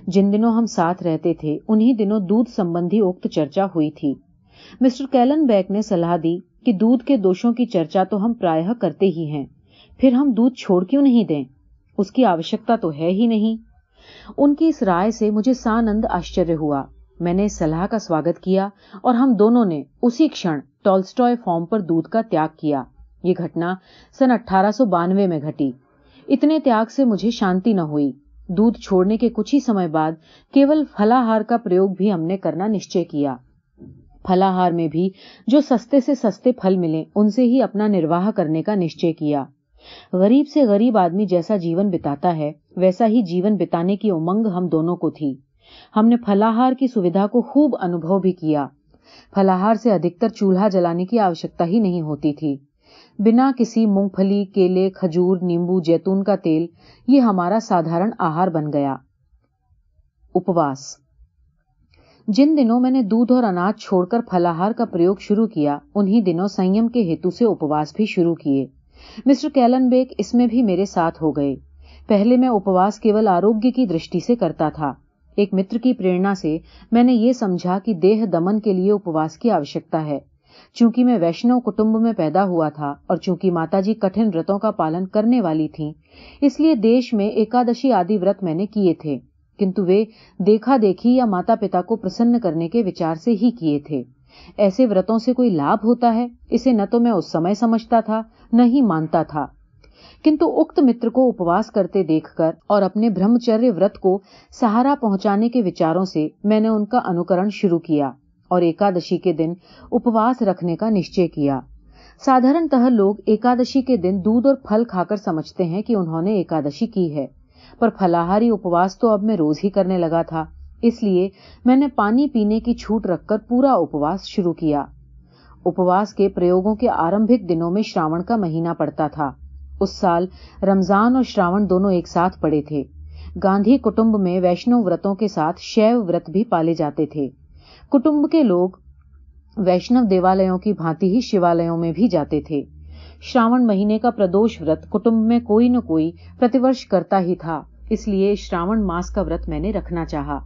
A: जिन दिनों हम साथ रहते थे उन्हीं दिनों दूध संबंधी उक्त चर्चा हुई थी। मिस्टर कैलनबैक ने सलाह दी कि दूध के दोषों की चर्चा तो हम प्रायः करते ही हैं, फिर हम दूध छोड़ क्यों नहीं दें, उसकी आवश्यकता तो है ही नहीं। उनकी इस राय से मुझे सानंद आश्चर्य हुआ। मैंने इस सलाह का स्वागत किया और हम दोनों ने उसी क्षण टॉल्स्टॉय फॉर्म पर दूध का त्याग किया। ये घटना सन 1892 में घटी। इतने त्याग से मुझे शांति न हुई। दूध छोड़ने के कुछ ही समय बाद केवल फलाहार का प्रयोग भी हमने करना निश्चय किया। फलाहार में भी जो सस्ते से सस्ते फल मिले उनसे ही अपना निर्वाह करने का निश्चय किया। गरीब से गरीब आदमी जैसा जीवन बिताता है वैसा ही जीवन बिताने की उमंग हम दोनों को थी। हमने फलाहार की सुविधा को खूब अनुभव भी किया। फलाहार से अधिकतर चूल्हा जलाने की आवश्यकता ही नहीं होती थी। बिना किसी मूंगफली, केले, खजूर, नींबू, जैतून का तेल, ये हमारा साधारण आहार बन गया। उपवास। जिन दिनों मैंने दूध और अनाज छोड़कर फलाहार का प्रयोग शुरू किया उन्हीं दिनों संयम के हेतु से उपवास भी शुरू किए। मिस्टर कैलनबैक इसमें भी मेरे साथ हो गए। पहले मैं उपवास केवल आरोग्य की दृष्टि से करता था। एक मित्र की प्रेरणा से मैंने ये समझा कि देह दमन के लिए उपवास की आवश्यकता है। चूंकि मैं वैष्णव कुटुंब में पैदा हुआ था और चूंकि माताजी कठिन व्रतों का पालन करने वाली थीं, इसलिए देश में एकादशी आदि व्रत मैंने किए थे, किंतु वे देखा देखी या माता पिता को प्रसन्न करने के विचार से ही किए थे। ऐसे व्रतों से कोई लाभ होता है, इसे न तो मैं उस समय समझता था न ही मानता था। किंतु उक्त मित्र को उपवास करते देखकर और अपने ब्रह्मचर्य व्रत को सहारा पहुंचाने के विचारों से मैंने उनका अनुकरण शुरू किया और एकादशी के दिन उपवास रखने का निश्चय किया। साधारणतः लोग एकादशी के दिन दूध और फल खाकर समझते हैं कि उन्होंने एकादशी की है, पर फलाहारी उपवास तो अब मैं रोज ही करने लगा था। इसलिए मैंने पानी पीने की छूट रखकर पूरा उपवास शुरू किया। उपवास के प्रयोगों के आरंभिक दिनों में श्रावण का महीना पड़ता था। उस साल रमजान और श्रावण दोनों एक साथ पड़े थे। गांधी कुटुंब में वैष्णव व्रतों के साथ शैव व्रत भी पाले जाते थे। कुटुंब के लोग वैष्णव देवालयों की भांति ही शिवालयों में भी जाते थे। श्रावण महीने का प्रदोष व्रत कुटुंब में कोई न कोई प्रतिवर्ष करता ही था, इसलिए श्रावण मास का व्रत मैंने रखना चाहा।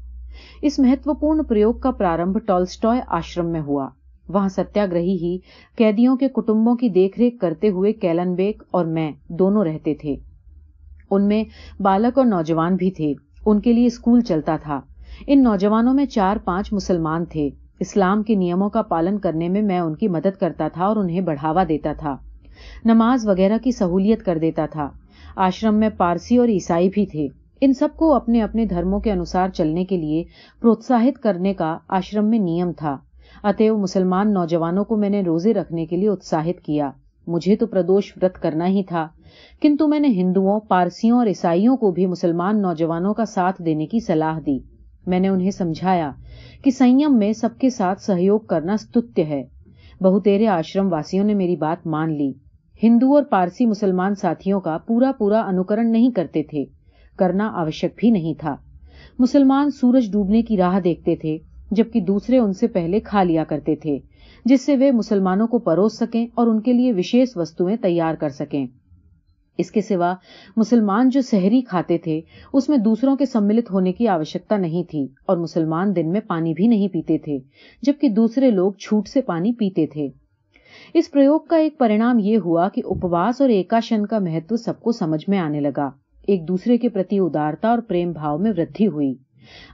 A: इस महत्वपूर्ण प्रयोग का प्रारंभ टॉल्स्टॉय आश्रम में हुआ। वहां सत्याग्रही ही कैदियों के कुटुंबों की देखरेख करते हुए कैलनबैक और मैं दोनों रहते थे। उनमें बालक और नौजवान भी थे। उनके लिए स्कूल चलता था। इन नौजवानों में 4-5 मुसलमान थे। इस्लाम के नियमों का पालन करने में मैं उनकी मदद करता था और उन्हें बढ़ावा देता था। नमाज वगैरह की सहूलियत कर देता था। आश्रम में पारसी और ईसाई भी थे। इन सबको अपने अपने धर्मों के अनुसार चलने के लिए प्रोत्साहित करने का आश्रम में नियम था। अतएव मुसलमान नौजवानों को मैंने रोजे रखने के लिए उत्साहित किया। मुझे तो प्रदोष व्रत करना ही था, किंतु मैंने हिंदुओं, पारसियों और ईसाइयों को भी मुसलमान नौजवानों का साथ देने की सलाह दी। मैंने उन्हें समझाया कि संयम में सबके साथ सहयोग करना स्तुत्य है। बहुतेरे आश्रम वासियों ने मेरी बात मान ली। हिंदू और पारसी मुसलमान साथियों का पूरा अनुकरण नहीं करते थे, करना आवश्यक भी नहीं था। मुसलमान सूरज डूबने की राह देखते थे, जबकि दूसरे उनसे पहले खा लिया करते थे, जिससे वे मुसलमानों को परोस सकें और उनके लिए विशेष वस्तुएं तैयार कर सकें। इसके सिवा मुसलमान जो सहरी खाते थे, उसमें दूसरों के सम्मिलित होने की आवश्यकता नहीं थी और मुसलमान दिन में पानी भी नहीं पीते थे, जबकि दूसरे लोग छूट से पानी पीते थे। इस प्रयोग का एक परिणाम ये हुआ कि उपवास और एकाशन का महत्व सबको समझ में आने लगा। एक दूसरे के प्रति उदारता और प्रेम भाव में वृद्धि हुई।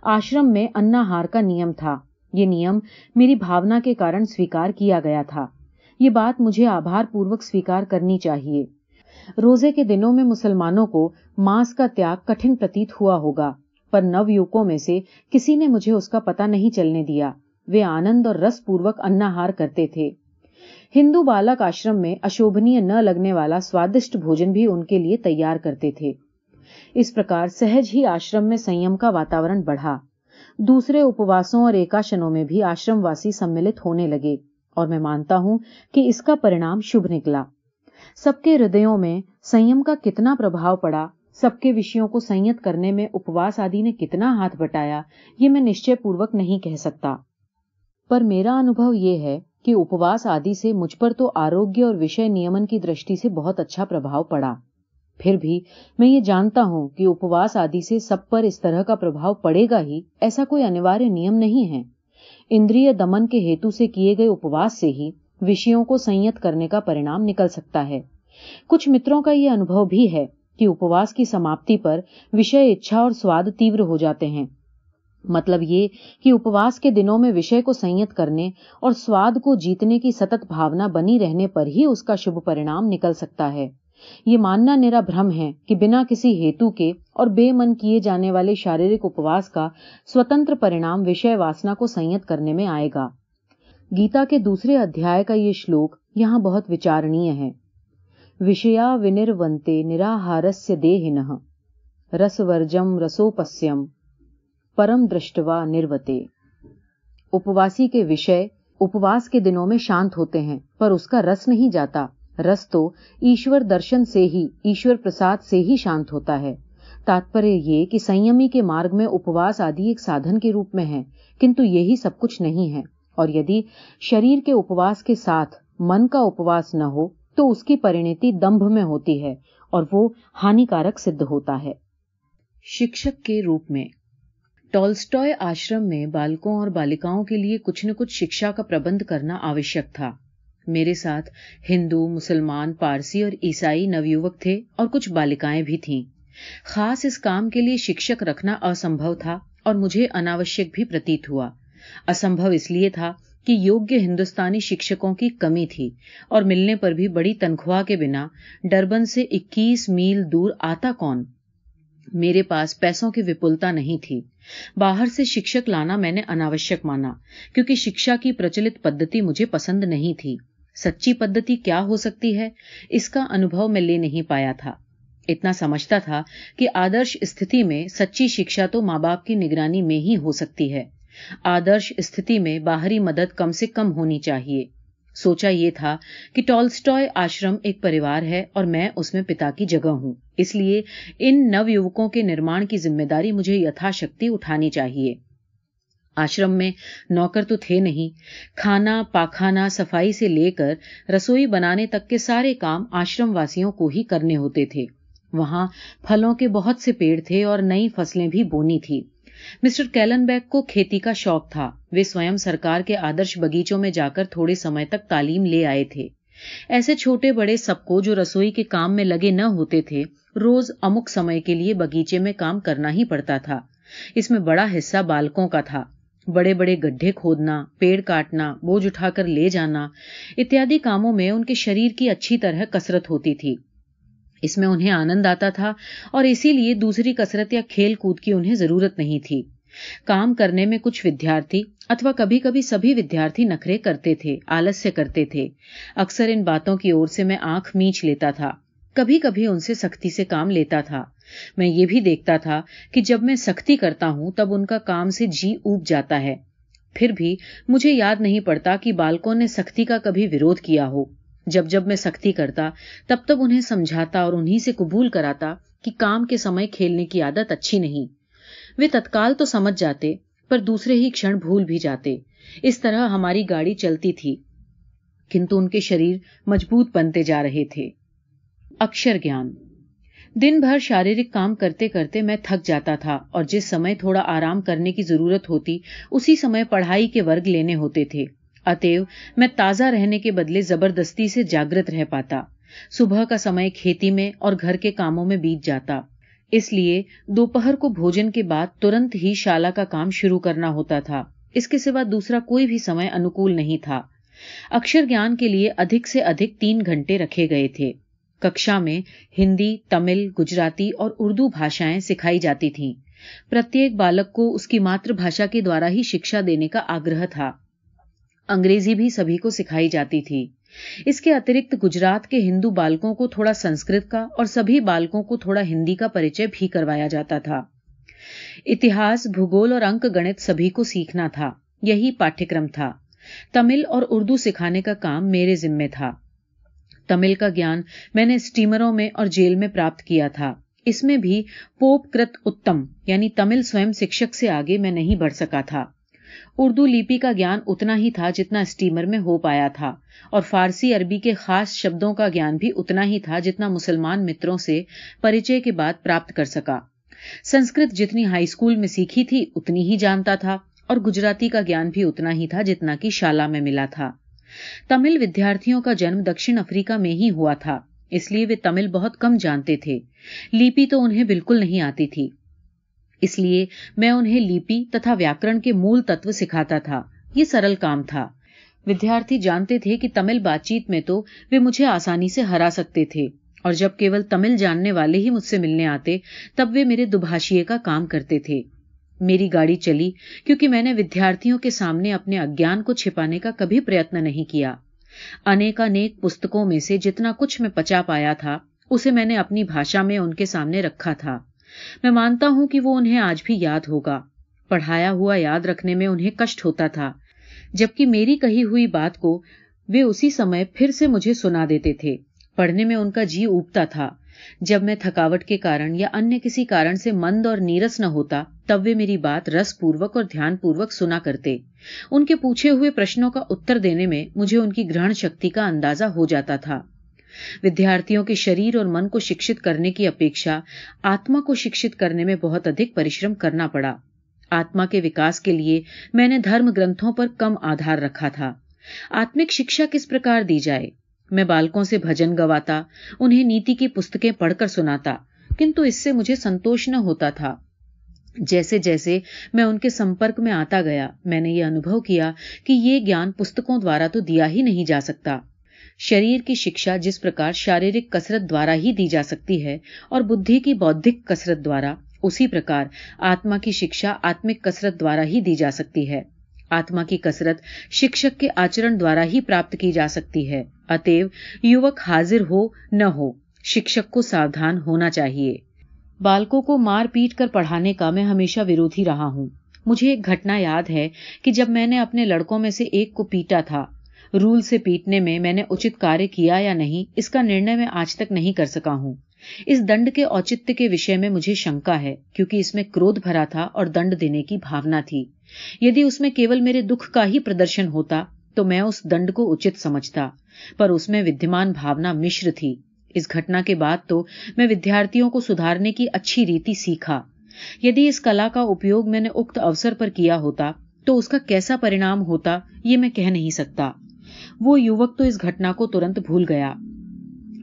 A: आश्रम में अन्नाहार का नियम था। ये नियम मेरी भावना के कारण स्वीकार किया गया था। ये बात मुझे आभार पूर्वक स्वीकार करनी चाहिए। रोजे के दिनों में मुसलमानों को मांस का त्याग कठिन प्रतीत हुआ होगा, पर नवयुवकों में से किसी ने मुझे उसका पता नहीं चलने दिया। वे आनंद और रस पूर्वक अन्नाहार करते थे। हिंदू बालक आश्रम में अशोभनीय न लगने वाला स्वादिष्ट भोजन भी उनके लिए तैयार करते थे। इस प्रकार सहज ही आश्रम में संयम का वातावरण बढ़ा। दूसरे उपवासों और एकाशनों में भी आश्रमवासी सम्मिलित होने लगे और मैं मानता हूं कि इसका परिणाम शुभ निकला। सबके हृदयों में संयम का कितना प्रभाव पड़ा, सबके विषयों को संयत करने में उपवास आदि ने कितना हाथ बटाया, ये मैं निश्चय पूर्वक नहीं कह सकता। पर मेरा अनुभव ये है कि उपवास आदि से मुझ पर तो आरोग्य और विषय नियमन की दृष्टि से बहुत अच्छा प्रभाव पड़ा। फिर भी मैं ये जानता हूं कि उपवास आदि से सब पर इस तरह का प्रभाव पड़ेगा ही, ऐसा कोई अनिवार्य नियम नहीं है। इंद्रिय दमन के हेतु से किए गए उपवास से ही विषयों को संयत करने का परिणाम निकल सकता है। कुछ मित्रों का यह अनुभव भी है कि उपवास की समाप्ति पर विषय इच्छा और स्वाद तीव्र हो जाते हैं। मतलब ये कि उपवास के दिनों में विषय को संयत करने और स्वाद को जीतने की सतत भावना बनी रहने पर ही उसका शुभ परिणाम निकल सकता है। ये मानना निरा भ्रम है कि बिना किसी हेतु के और बेमन किए जाने वाले शारीरिक उपवास का स्वतंत्र परिणाम विषय वासना को संयत करने में आएगा। गीता के दूसरे अध्याय का ये श्लोक यहाँ बहुत विचारणीय है। विषया विनिर्वन्ते निराहारस्य देहिनः रसवर्जम रसोपस्यम परम दृष्टवा निर्वते। उपवासी के विषय उपवास के दिनों में शांत होते हैं, पर उसका रस नहीं जाता। रस तो ईश्वर दर्शन से ही, ईश्वर प्रसाद से ही शांत होता है। तात्पर्य ये कि संयमी के मार्ग में उपवास आदि एक साधन के रूप में है, किंतु यही सब कुछ नहीं है। और यदि शरीर के उपवास के साथ मन का उपवास न हो तो उसकी परिणति दंभ में होती है और वो हानिकारक सिद्ध होता है। शिक्षक के रूप में टॉल्स्टॉय आश्रम में बालकों और बालिकाओं के लिए कुछ न कुछ शिक्षा का प्रबंध करना आवश्यक था। मेरे साथ हिंदू, मुसलमान, पारसी और ईसाई नवयुवक थे और कुछ बालिकाएं भी थीं। खास इस काम के लिए शिक्षक रखना असंभव था और मुझे अनावश्यक भी प्रतीत हुआ। असंभव इसलिए था कि योग्य हिंदुस्तानी शिक्षकों की कमी थी और मिलने पर भी बड़ी तनख्वाह के बिना डरबन से 21 मील दूर आता कौन। मेरे पास पैसों की विपुलता नहीं थी। बाहर से शिक्षक लाना मैंने अनावश्यक माना, क्योंकि शिक्षा की प्रचलित पद्धति मुझे पसंद नहीं थी। सच्ची पद्धति क्या हो सकती है, इसका अनुभव मैं ले नहीं पाया था। इतना समझता था कि आदर्श स्थिति में सच्ची शिक्षा तो माँ बाप की निगरानी में ही हो सकती है। आदर्श स्थिति में बाहरी मदद कम से कम होनी चाहिए। सोचा ये था कि टॉल्स्टॉय आश्रम एक परिवार है और मैं उसमें पिता की जगह हूं, इसलिए इन नवयुवकों के निर्माण की जिम्मेदारी मुझे यथाशक्ति उठानी चाहिए। आश्रम में नौकर तो थे नहीं। खाना, पाखाना, सफाई से लेकर रसोई बनाने तक के सारे काम आश्रम वासियों को ही करने होते थे। वहां फलों के बहुत से पेड़ थे और नई फसलें भी बोनी थी। मिस्टर कैलनबैक को खेती का शौक था। वे स्वयं सरकार के आदर्श बगीचों में जाकर थोड़े समय तक तालीम ले आए थे। ऐसे छोटे बड़े सबको जो रसोई के काम में लगे न होते थे, रोज अमुक समय के लिए बगीचे में काम करना ही पड़ता था। इसमें बड़ा हिस्सा बालकों का था। बड़े बड़े गड्ढे खोदना, पेड़ काटना, बोझ उठाकर ले जाना इत्यादि कामों में उनके शरीर की अच्छी तरह कसरत होती थी। इसमें उन्हें आनंद आता था और इसीलिए दूसरी कसरत या खेल कूद की उन्हें जरूरत नहीं थी। काम करने में कुछ विद्यार्थी अथवा कभी कभी सभी विद्यार्थी नखरे करते थे, आलस्य करते थे। अक्सर इन बातों की ओर से मैं आंख मींच लेता था। कभी कभी उनसे सख्ती से काम लेता था। मैं ये भी देखता था कि जब मैं सख्ती करता हूं तब उनका काम से जी ऊब जाता है। फिर भी मुझे याद नहीं पड़ता कि बालकों ने सख्ती का कभी विरोध किया हो। जब जब मैं सख्ती करता तब तब उन्हें समझाता और उन्हीं से कबूल कराता कि काम के समय खेलने की आदत अच्छी नहीं। वे तत्काल तो समझ जाते पर दूसरे ही क्षण भूल भी जाते। इस तरह हमारी गाड़ी चलती थी, किंतु उनके शरीर मजबूत बनते जा रहे थे। अक्षर ज्ञान। दिन भर शारीरिक काम करते करते मैं थक जाता था और जिस समय थोड़ा आराम करने की जरूरत होती उसी समय पढ़ाई के वर्ग लेने होते थे। अतएव मैं ताजा रहने के बदले जबरदस्ती से जागृत रह पाता। सुबह का समय खेती में और घर के कामों में बीत जाता। इसलिए दोपहर को भोजन के बाद तुरंत ही शाला का काम शुरू करना होता था। इसके सिवा दूसरा कोई भी समय अनुकूल नहीं था। अक्षर ज्ञान के लिए अधिक से अधिक 3 घंटे रखे गए थे। कक्षा में हिंदी, तमिल, गुजराती और उर्दू भाषाएं सिखाई जाती थीं। प्रत्येक बालक को उसकी मातृभाषा के द्वारा ही शिक्षा देने का आग्रह था। अंग्रेजी भी सभी को सिखाई जाती थी। इसके अतिरिक्त गुजरात के हिंदू बालकों को थोड़ा संस्कृत का और सभी बालकों को थोड़ा हिंदी का परिचय भी करवाया जाता था। इतिहास, भूगोल और अंक गणित सभी को सीखना था। यही पाठ्यक्रम था। तमिल और उर्दू सिखाने का काम मेरे जिम्मे था। तमिल का ज्ञान मैंने स्टीमरों में और जेल में प्राप्त किया था। इसमें भी पोप कृत उत्तम यानी तमिल स्वयं शिक्षक से आगे मैं नहीं बढ़ सका था। उर्दू लिपि का ज्ञान उतना ही था जितना स्टीमर में हो पाया था और फारसी अरबी के खास शब्दों का ज्ञान भी उतना ही था जितना मुसलमान मित्रों से परिचय के बाद प्राप्त कर सका। संस्कृत जितनी हाई स्कूल में सीखी थी उतनी ही जानता था और गुजराती का ज्ञान भी उतना ही था जितना कि शाला में मिला था। तमिल विद्यार्थियों का जन्म दक्षिण अफ्रीका में ही हुआ था, इसलिए वे तमिल बहुत कम जानते थे। लिपि तो उन्हें बिल्कुल नहीं आती थी। इसलिए मैं उन्हें लिपि तथा व्याकरण के मूल तत्व सिखाता था। ये सरल काम था। विद्यार्थी जानते थे कि तमिल बातचीत में तो वे मुझे आसानी से हरा सकते थे और जब केवल तमिल जानने वाले ही मुझसे मिलने आते तब वे मेरे दुभाषिए का काम करते थे। मेरी गाड़ी चली क्योंकि मैंने विद्यार्थियों के सामने अपने अज्ञान को छिपाने का कभी प्रयत्न नहीं किया। अनेकानेक पुस्तकों में से जितना कुछ मैं पचा पाया था उसे मैंने अपनी भाषा में उनके सामने रखा था। मैं मानता हूं कि वो उन्हें आज भी याद होगा। पढ़ाया हुआ याद रखने में उन्हें कष्ट होता था, जबकि मेरी कही हुई बात को वे उसी समय फिर से मुझे सुना देते थे। पढ़ने में उनका जी ऊबता था। जब मैं थकावट के कारण या अन्य किसी कारण से मंद और नीरस न होता तब वे मेरी बात रसपूर्वक और ध्यानपूर्वक सुना करते। उनके पूछे हुए प्रश्नों का उत्तर देने में मुझे उनकी ग्रहण शक्ति का अंदाजा हो जाता था। विद्यार्थियों के शरीर और मन को शिक्षित करने की अपेक्षा आत्मा को शिक्षित करने में बहुत अधिक परिश्रम करना पड़ा। आत्मा के विकास के लिए मैंने धर्म ग्रंथों पर कम आधार रखा था। आत्मिक शिक्षा किस प्रकार दी जाए? मैं बालकों से भजन गवाता, उन्हें नीति की पुस्तकें पढ़कर सुनाता, किंतु इससे मुझे संतोष न होता था। जैसे जैसे मैं उनके संपर्क में आता गया मैंने ये अनुभव किया कि ये ज्ञान पुस्तकों द्वारा तो दिया ही नहीं जा सकता। शरीर की शिक्षा जिस प्रकार शारीरिक कसरत द्वारा ही दी जा सकती है और बुद्धि की बौद्धिक कसरत द्वारा, उसी प्रकार आत्मा की शिक्षा आत्मिक कसरत द्वारा ही दी जा सकती है। आत्मा की कसरत शिक्षक के आचरण द्वारा ही प्राप्त की जा सकती है। अतएव युवक हाजिर हो न हो, शिक्षक को सावधान होना चाहिए। बालकों को मार पीट कर पढ़ाने का मैं हमेशा विरोधी रहा हूं। मुझे एक घटना याद है कि जब मैंने अपने लड़कों में से एक को पीटा था। रूल से पीटने में मैंने उचित कार्य किया या नहीं, इसका निर्णय मैं आज तक नहीं कर सका हूं। इस दंड के औचित्य के विषय में मुझे शंका है, क्योंकि इसमें क्रोध भरा था और दंड देने की भावना थी। यदि उसमें केवल मेरे दुख का ही प्रदर्शन होता तो मैं उस दंड को उचित समझता, पर उसमें विद्यमान भावना मिश्र थी। इस घटना के बाद तो मैं विद्यार्थियों को सुधारने की अच्छी रीति सीखा। यदि इस कला का उपयोग मैंने उक्त अवसर पर किया होता तो उसका कैसा परिणाम होता ये मैं कह नहीं सकता। वो युवक तो इस घटना को तुरंत भूल गया।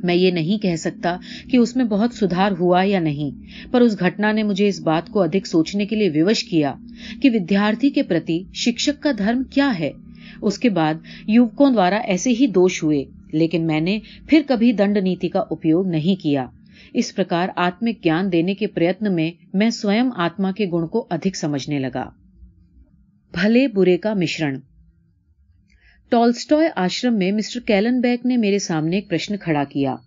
A: मैं ये नहीं कह सकता कि उसमें बहुत सुधार हुआ या नहीं, पर उस घटना ने मुझे इस बात को अधिक सोचने के लिए विवश किया कि विद्यार्थी के प्रति शिक्षक का धर्म क्या है। उसके बाद युवकों द्वारा ऐसे ही दोष हुए, लेकिन मैंने फिर कभी दंड नीति का उपयोग नहीं किया। इस प्रकार आत्मिक ज्ञान देने के प्रयत्न में मैं स्वयं आत्मा के गुण को अधिक समझने लगा। भले बुरे का मिश्रण। टॉल्स्टॉय आश्रम में मिस्टर कैलनबैक ने मेरे सामने एक प्रश्न खड़ा किया।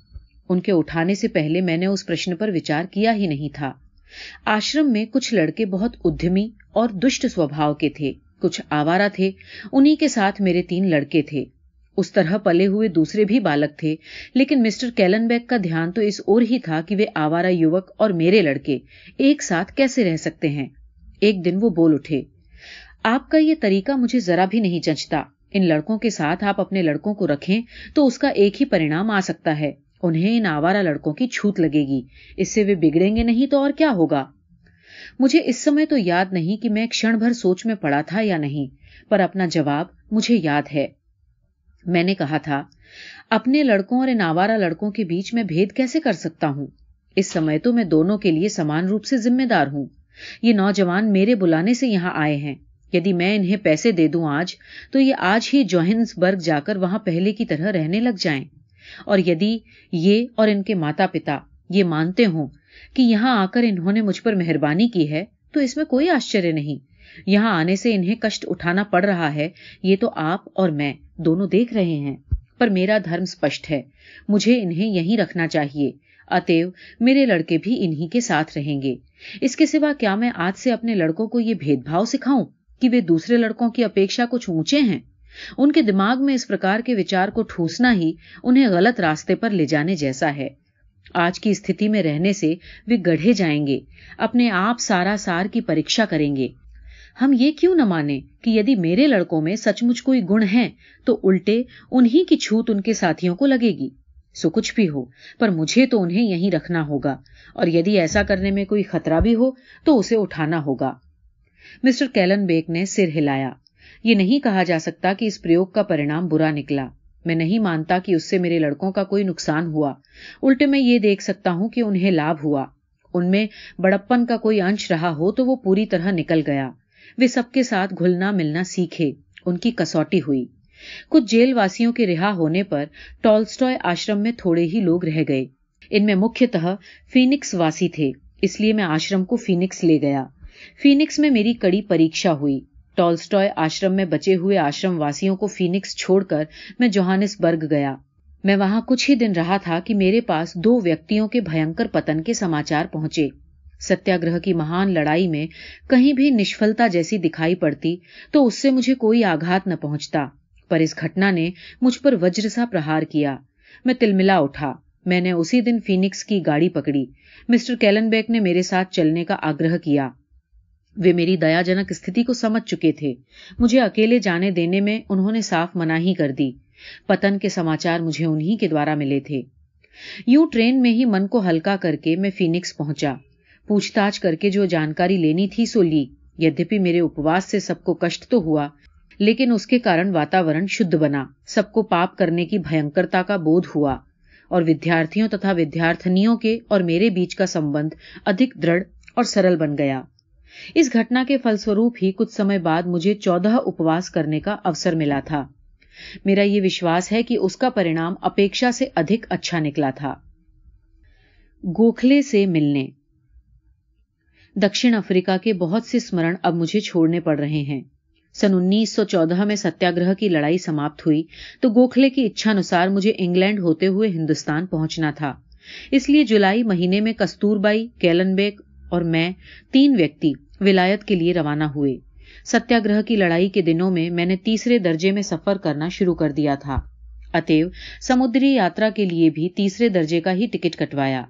A: उनके उठाने से पहले मैंने उस प्रश्न पर विचार किया ही नहीं था। आश्रम में कुछ लड़के बहुत उद्यमी और दुष्ट स्वभाव के थे, कुछ आवारा थे। उन्हीं के साथ मेरे 3 लड़के थे। उस तरह पले हुए दूसरे भी बालक थे, लेकिन मिस्टर कैलनबैक का ध्यान तो इस ओर ही था कि वे आवारा युवक और मेरे लड़के एक साथ कैसे रह सकते हैं। एक दिन वो बोल उठे, आपका ये तरीका मुझे जरा भी नहीं जचता। इन लड़कों के साथ आप अपने लड़कों को रखें तो उसका एक ही परिणाम आ सकता है, उन्हें इन आवारा लड़कों की छूत लगेगी। इससे वे बिगड़ेंगे नहीं तो और क्या होगा। मुझे इस समय तो याद नहीं कि मैं क्षण भर सोच में पड़ा था या नहीं, पर अपना जवाब मुझे याद है। मैंने कहा था, अपने लड़कों और इन आवारा लड़कों के बीच में भेद कैसे कर सकता हूं। इस समय तो मैं दोनों के लिए समान रूप से जिम्मेदार हूं। ये नौजवान मेरे बुलाने से यहां आए हैं। यदि मैं इन्हें पैसे दे दूं आज, तो ये आज ही जोहानिसबर्ग जाकर वहां पहले की तरह रहने लग जाएं। और यदि ये और इनके माता पिता ये मानते हों कि यहां आकर इन्होंने मुझ पर मेहरबानी की है, तो इसमें कोई आश्चर्य नहीं। यहां आने से इन्हें कष्ट उठाना पड़ रहा है, ये तो आप और मैं दोनों देख रहे हैं। पर मेरा धर्म स्पष्ट है, मुझे इन्हें यहीं रखना चाहिए। अतएव मेरे लड़के भी इन्हीं के साथ रहेंगे। इसके सिवा क्या मैं आज से अपने लड़कों को ये भेदभाव सिखाऊं कि वे दूसरे लड़कों की अपेक्षा कुछ ऊंचे हैं। उनके दिमाग में इस प्रकार के विचार को ठूसना ही उन्हें गलत रास्ते पर ले जाने जैसा है। आज की स्थिति में रहने से वे गढ़े जाएंगे, अपने आप सारा सार की परीक्षा करेंगे। हम ये क्यों न माने कि यदि मेरे लड़कों में सचमुच कोई गुण है, तो उल्टे उन्हीं की छूत उनके साथियों को लगेगी। सो कुछ भी हो, पर मुझे तो उन्हें यहीं रखना होगा, और यदि ऐसा करने में कोई खतरा भी हो तो उसे उठाना होगा। मिस्टर कैलनबैक ने सिर हिलाया। ये नहीं कहा जा सकता कि इस प्रयोग का परिणाम बुरा निकला। मैं नहीं मानता कि उससे मेरे लड़कों का कोई नुकसान हुआ। उल्टे मैं ये देख सकता हूं कि उन्हें लाभ हुआ। उनमें बड़प्पन का कोई अंश रहा हो तो वो पूरी तरह निकल गया। वे सबके साथ घुलना मिलना सीखे, उनकी कसौटी हुई। कुछ जेलवासियों के रिहा होने पर टॉल्स्टॉय आश्रम में थोड़े ही लोग रह गए। इनमें मुख्यतः फीनिक्स वासी थे, इसलिए मैं आश्रम को फीनिक्स ले गया। फीनिक्स में मेरी कड़ी परीक्षा हुई। टॉल्स्टॉय आश्रम में बचे हुए आश्रम वासियों को फीनिक्स छोड़कर मैं जोहानिसबर्ग गया। मैं वहां कुछ ही दिन रहा था कि मेरे पास 2 व्यक्तियों के भयंकर पतन के समाचार पहुंचे। सत्याग्रह की महान लड़ाई में कहीं भी निष्फलता जैसी दिखाई पड़ती तो उससे मुझे कोई आघात न पहुंचता, पर इस घटना ने मुझ पर वज्र सा प्रहार किया। मैं तिलमिला उठा। मैंने उसी दिन फीनिक्स की गाड़ी पकड़ी। मिस्टर कैलनबैक ने मेरे साथ चलने का आग्रह किया। वे मेरी दयाजनक स्थिति को समझ चुके थे। मुझे अकेले जाने देने में उन्होंने साफ मनाही कर दी। पतन के समाचार मुझे उन्हीं के द्वारा मिले थे। यूं ट्रेन में ही मन को हल्का करके मैं फीनिक्स पहुंचा। पूछताछ करके जो जानकारी लेनी थी सो ली। यद्यपि मेरे उपवास से सबको कष्ट तो हुआ, लेकिन उसके कारण वातावरण शुद्ध बना। सबको पाप करने की भयंकरता का बोध हुआ और विद्यार्थियों तथा विद्यार्थिनियों के और मेरे बीच का संबंध अधिक दृढ़ और सरल बन गया। इस घटना के फलस्वरूप ही कुछ समय बाद मुझे 14 उपवास करने का अवसर मिला था। मेरा ये विश्वास है कि उसका परिणाम अपेक्षा से अधिक अच्छा निकला था। गोखले से मिलने। दक्षिण अफ्रीका के बहुत से स्मरण अब मुझे छोड़ने पड़ रहे हैं। सन 1914 में सत्याग्रह की लड़ाई समाप्त हुई तो गोखले की इच्छानुसार मुझे इंग्लैंड होते हुए हिंदुस्तान पहुंचना था। इसलिए जुलाई महीने में कस्तूरबाई, कैलनबैक और मैं 3 व्यक्ति विलायत के लिए रवाना हुए। सत्याग्रह की लड़ाई के दिनों में मैंने तीसरे दर्जे में सफर करना शुरू कर दिया था। अतएव समुद्री यात्रा के लिए भी तीसरे दर्जे का ही टिकट कटवाया।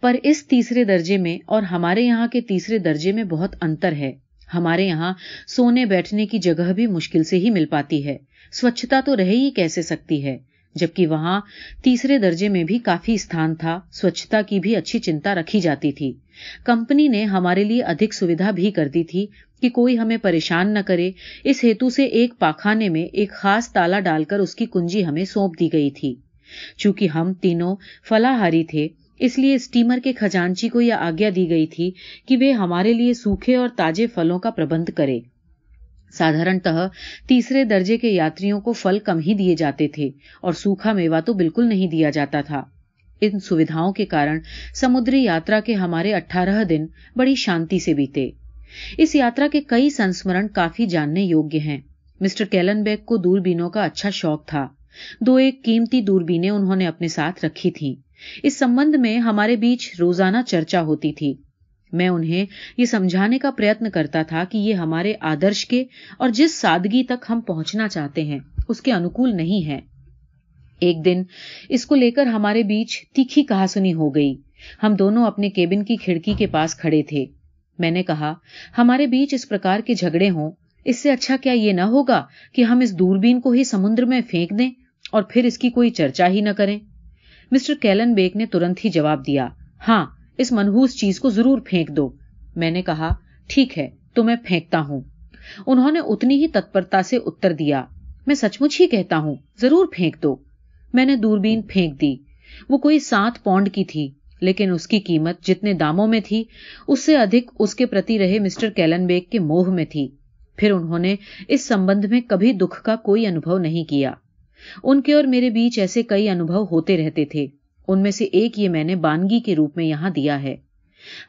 A: पर इस तीसरे दर्जे में और हमारे यहाँ के तीसरे दर्जे में बहुत अंतर है। हमारे यहाँ सोने बैठने की जगह भी मुश्किल से ही मिल पाती है। स्वच्छता तो रह ही कैसे सकती है, जबकि वहां तीसरे दर्जे में भी काफी स्थान था। स्वच्छता की भी अच्छी चिंता रखी जाती थी। कंपनी ने हमारे लिए अधिक सुविधा भी कर दी थी कि कोई हमें परेशान न करे। इस हेतु से एक पाखाने में एक खास ताला डालकर उसकी कुंजी हमें सौंप दी गई थी। चूंकि हम तीनों फलाहारी थे, इसलिए स्टीमर के खजांची को यह आज्ञा दी गई थी कि वे हमारे लिए सूखे और ताजे फलों का प्रबंध करे। साधारणतः तीसरे दर्जे के यात्रियों को फल कम ही दिए जाते थे और सूखा मेवा तो बिल्कुल नहीं दिया जाता था। इन सुविधाओं के कारण समुद्री यात्रा के हमारे 18 दिन बड़ी शांति से बीते। इस यात्रा के कई संस्मरण काफी जानने योग्य हैं। मिस्टर केलनबेक को दूरबीनों का अच्छा शौक था। 2-1 कीमती दूरबीनें उन्होंने अपने साथ रखी थीं। इस संबंध में हमारे बीच रोजाना चर्चा होती थी। मैं उन्हें ये समझाने का प्रयत्न करता था कि ये हमारे आदर्श के और जिस सादगी तक हम पहुंचना चाहते हैं उसके अनुकूल नहीं है। एक दिन इसको लेकर हमारे बीच तीखी कहासुनी हो गई। हम दोनों अपने केबिन की खिड़की के पास खड़े थे। मैंने कहा, हमारे बीच इस प्रकार के झगड़े हों, इससे अच्छा क्या ये न होगा कि हम इस दूरबीन को ही समुद्र में फेंक दें और फिर इसकी कोई चर्चा ही न करें। मिस्टर केलनबेक ने तुरंत ही जवाब दिया, हाँ, इस मनहूस चीज को जरूर फेंक दो। मैंने कहा, ठीक है, तो मैं फेंकता हूं। उन्होंने उतनी ही तत्परता से उत्तर दिया, मैं सचमुच ही कहता हूं, जरूर फेंक दो। मैंने दूरबीन फेंक दी। वो कोई 7 पौंड की थी, लेकिन उसकी कीमत जितने दामों में थी उससे अधिक उसके प्रति रहे मिस्टर केलनबेक के मोह में थी। फिर उन्होंने इस संबंध में कभी दुख का कोई अनुभव नहीं किया। उनके और मेरे बीच ऐसे कई अनुभव होते रहते थे। उनमें से एक ये मैंने बानगी के रूप में यहां दिया है।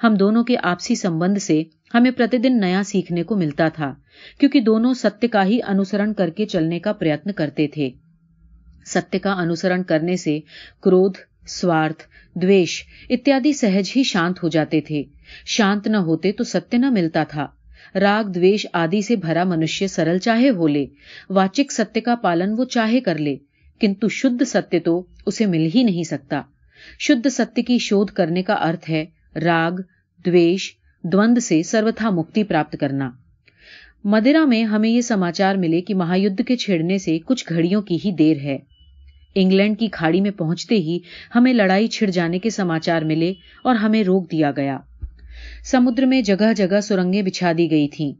A: हम दोनों के आपसी संबंध से हमें प्रतिदिन नया सीखने को मिलता था, क्योंकि दोनों सत्य का ही अनुसरण करके चलने का प्रयत्न करते थे। सत्य का अनुसरण करने से क्रोध, स्वार्थ, द्वेष इत्यादि सहज ही शांत हो जाते थे। शांत न होते तो सत्य न मिलता था। राग द्वेष आदि से भरा मनुष्य सरल चाहे हो ले, वाचिक सत्य का पालन वो चाहे कर ले, किंतु शुद्ध सत्य तो उसे मिल ही नहीं सकता। शुद्ध सत्य की शोध करने का अर्थ है राग, द्वेष, द्वंद्व से सर्वथा मुक्ति प्राप्त करना। मदिरा में हमें ये समाचार मिले कि महायुद्ध के छिड़ने से कुछ घड़ियों की ही देर है। इंग्लैंड की खाड़ी में पहुंचते ही हमें लड़ाई छिड़ जाने के समाचार मिले और हमें रोक दिया गया। समुद्र में जगह जगह सुरंगें बिछा दी गई थीं।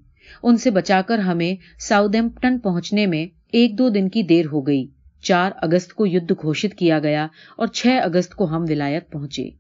A: उनसे बचाकर हमें साउथैम्प्टन पहुंचने में 1-2 दिन की देर हो गई। 4 अगस्त को युद्ध घोषित किया गया और 6 अगस्त को हम विलायत पहुंचे।